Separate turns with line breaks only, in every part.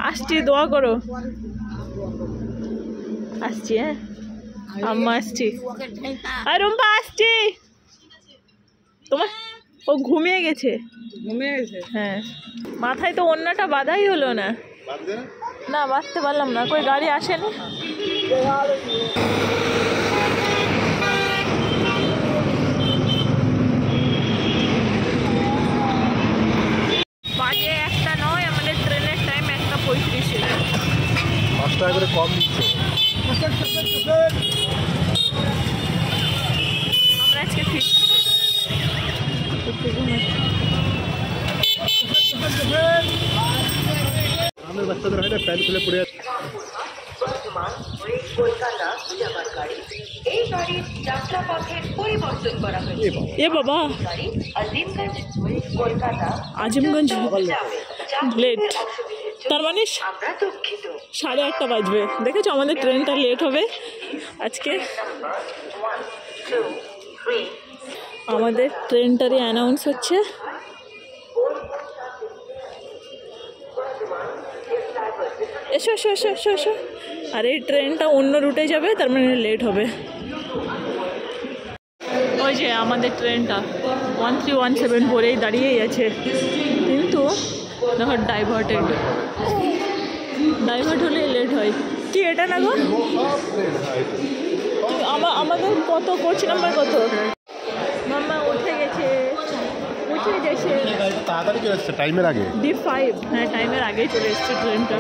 আসছি, দোয়া করো। আসছি, হ্যাঁ আম্মা আসছি, আর রুম্পা আসছি। তোমার ও ঘুমিয়ে গেছে। হ্যাঁ, মাথায় তো ওন্নাটা বাঁধাই হলো না। না বাঁধতে পারলাম না, কই গাড়ি আসেনি। বাজে 1টা নয়, আমাদের ট্রেনের টাইম 1:35।
5 টাকা করে কম দিচ্ছে।
আমরা আজকে ফিট
আমার বাচ্চাদের হয় না, প্যান্ট খুলে পড়ে যাচ্ছে।
এ বাবা, আজিমগঞ্জ লেট, তার মানে 8:30 বাজবে। দেখেছো আমাদের ট্রেনটা লেট হবে আজকে। আমাদের ট্রেনটারই অ্যানাউন্স হচ্ছে। এসো এসো এসো এসো এসো। আর এই ট্রেনটা অন্য রুটে যাবে, তার মানে লেট হবে। ওই যে আমাদের ট্রেনটা 1317 পরেই দাঁড়িয়েই আছে, কিন্তু দেখো ডাইভার্টেড। ডাইভার্ট হলে লেট হয় কি? এটা না গো, আমাদের কত কোচ নাম্বার কত? মাম্মা উঠে গেছে, উঠে গেছে।
তাড়াতাড়ি চলে এসছে টাইমের আগে।
D5, হ্যাঁ টাইমের আগেই চলে এসছে ট্রেনটা।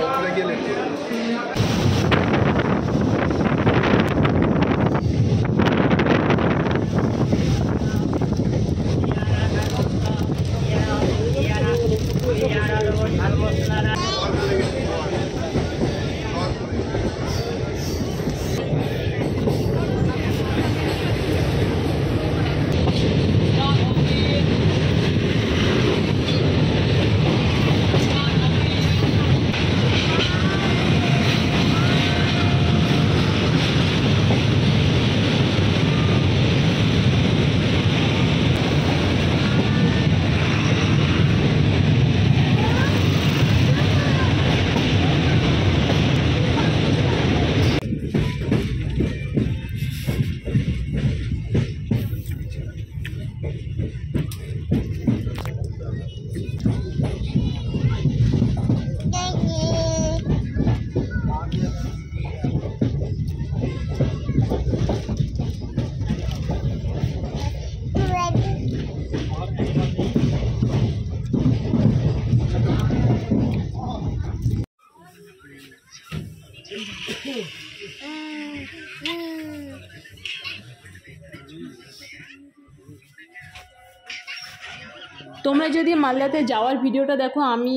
তোমরা যদি মালদাতে যাওয়ার ভিডিওটা দেখো, আমি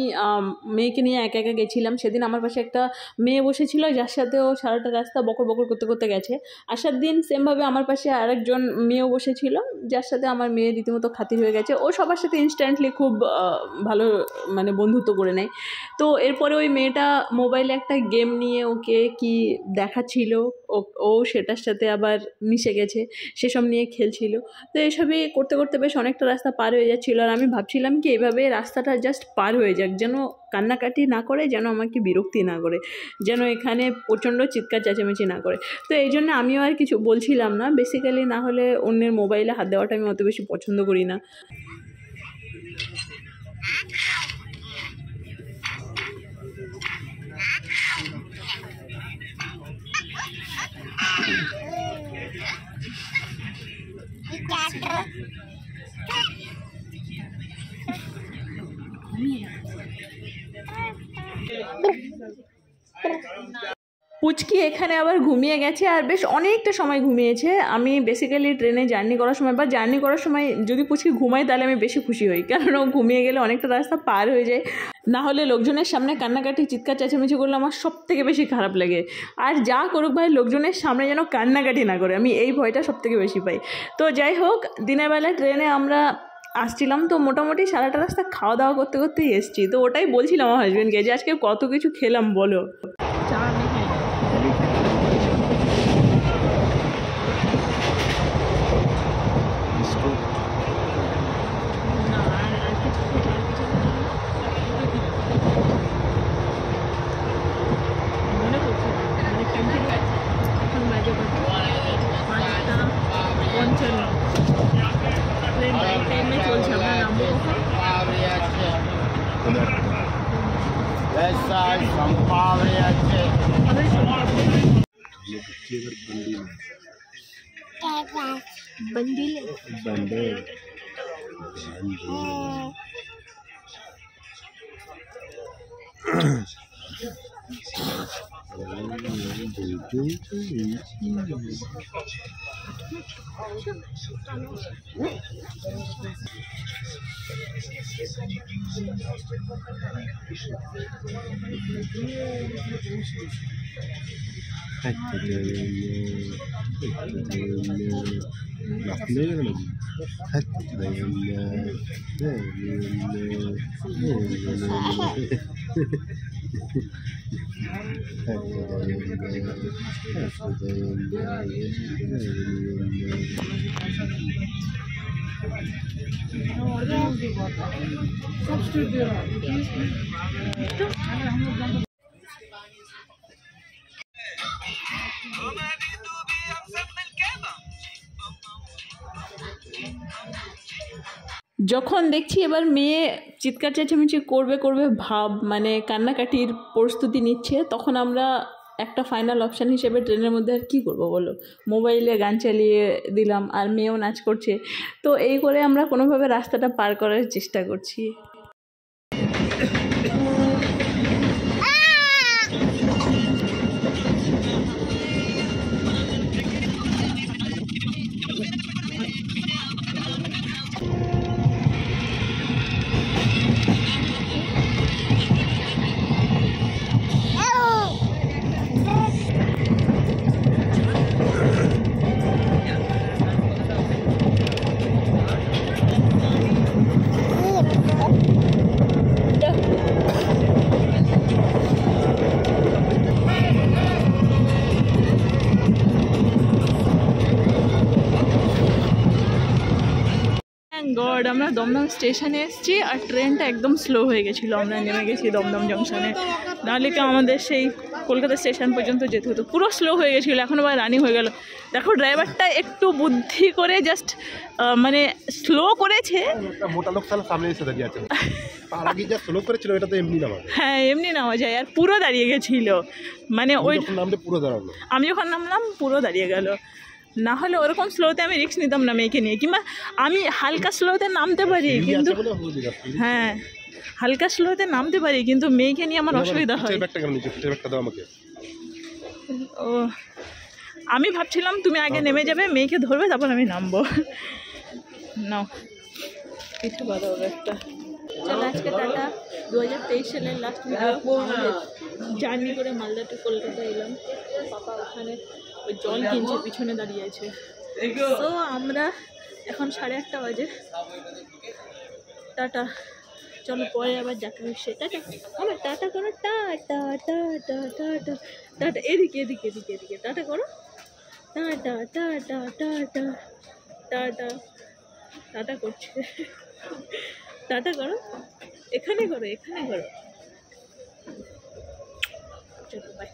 মেয়েকে নিয়ে একা একা গেছিলাম। সেদিন আমার পাশে একটা মেয়ে বসেছিল, যার সাথেও সারাটা রাস্তা বকর বকর করতে করতে গেছে। আসার দিন সেমভাবে আমার পাশে আরেকজন মেয়েও বসেছিল, যার সাথে আমার মেয়ে রীতিমতো খাতির হয়ে গেছে। ও সবার সাথে ইনস্ট্যান্টলি খুব ভালো মানে বন্ধুত্ব করে নেয়। তো এরপরে ওই মেয়েটা মোবাইলে একটা গেম নিয়ে ওকে কি দেখাচ্ছিল, ও সেটার সাথে আবার মিশে গেছে, সেসব নিয়ে খেলছিল। তো এসবই করতে করতে বেশ অনেকটা রাস্তা পার হয়ে যাচ্ছিলো। আর আমি ভাবছিলাম কি এইভাবে রাস্তাটা জাস্ট পার হয়ে যাক, যেন কান্নাকাটি না করে, যেন আমাকে বিরক্তি না করে, যেন এখানে প্রচণ্ড চিৎকার চেঁচামেচি না করে। তো এই জন্য আমিও আর কিছু বলছিলাম না বেসিক্যালি, না হলে অন্যের মোবাইলে হাত দেওয়াটা আমি অত বেশি পছন্দ করি না। পুচকি এখানে আবার ঘুমিয়ে গেছে, আর বেশ অনেকটা সময় ঘুমিয়েছে। আমি বেসিক্যালি ট্রেনে জার্নি করার সময় বা জার্নি করার সময় যদি পুচকি ঘুমাই, তাহলে আমি বেশি খুশি হই, কারণ ও ঘুমিয়ে গেলে অনেকটা রাস্তা পার হয়ে যায়। না হলে লোকজনের সামনে কান্নাকাটি চিৎকার চেঁচামেচি করলে আমার সব থেকে বেশি খারাপ লাগে। আর যা করুক ভাই, লোকজনের সামনে যেন কান্নাকাটি না করে, আমি এই ভয়টা সব থেকে বেশি পাই। তো যাই হোক, দিনের বেলা ট্রেনে আমরা আসছিলাম, তো মোটামুটি সারাটা রাস্তা খাওয়া দাওয়া করতে করতেই এসছি। তো ওটাই বলছিলাম আমার হাজব্যান্ডকে যে আজকে কত কিছু খেলাম বলো।
ऐसा संभावना আছে
बंदीले যখন দেখছি এবার মেয়ে চিৎকার চেঁচামেচি করবে করবে ভাব মানে কান্নাকাটির প্রস্তুতি নিচ্ছে, তখন আমরা একটা ফাইনাল অপশান হিসেবে ট্রেনের মধ্যে আর কী করবো বলো, মোবাইলে গান চালিয়ে দিলাম আর মেয়েও নাচ করছে। তো এই করে আমরা কোনোভাবে রাস্তাটা পার করার চেষ্টা করছি। গড, আমরা দমদম স্টেশনে এসেছি আর ট্রেনটা একদম স্লো হয়ে গেছিলো। আমরা নেমে গেছি দমদম জংশনে, নাহলে কি আমাদের সেই কলকাতা স্টেশন পর্যন্ত যেতে হতো। পুরো স্লো হয়ে গেছিলো, এখন আবার রানিং হয়ে গেল। দেখো ড্রাইভারটা একটু বুদ্ধি করে জাস্ট মানে স্লো করেছে।
মোটা লোক তাহলে সামনে এসে দাঁড়িয়ে আছে, তার আগে যা স্লো করেছিল এটা তো এমনি নামা,
হ্যাঁ এমনি নেওয়া যায়। আর পুরো দাঁড়িয়ে গেছিলো, মানে ওই
নামতে পুরো দাঁড়ালো।
আমি যখন নামলাম পুরো দাঁড়িয়ে গেল। না হলে ওরকম স্লোতে আমি রিস্ক নিতাম না মেয়েকে নিয়ে, কিংবা আমি হালকা স্লোতে নামতে পারি কিন্তু, হ্যাঁ হালকা স্লোতে নামতে পারি কিন্তু মেয়েকে নিয়ে আমার অসুবিধা হয়। ও আমি ভাবছিলাম তুমি আগে নেমে যাবে, মেয়েকে ধরবে, তারপর আমি নামবো। নাও কিছু বাধা হবে একটা। চল আজকে টাটা। 2023 সালের লাস্ট জার্নি করে মালদা টু কলকাতা এলাম। পাপা ওখানে ওই জল কিনছে, পিছনে দাঁড়িয়ে আছে। তো আমরা এখন 8:30 বাজে। টাটা, চলো পরে আবার দেখা হচ্ছে। টাটা আমার টাটা করো, টাটা টাটা টাটা টাটা, এদিকে এদিকে এদিকে এদিকে টাটা করো, tata tata tata tata tata করছে। টাটা করো, এখানে করো, এখানে করো। চলো বাই।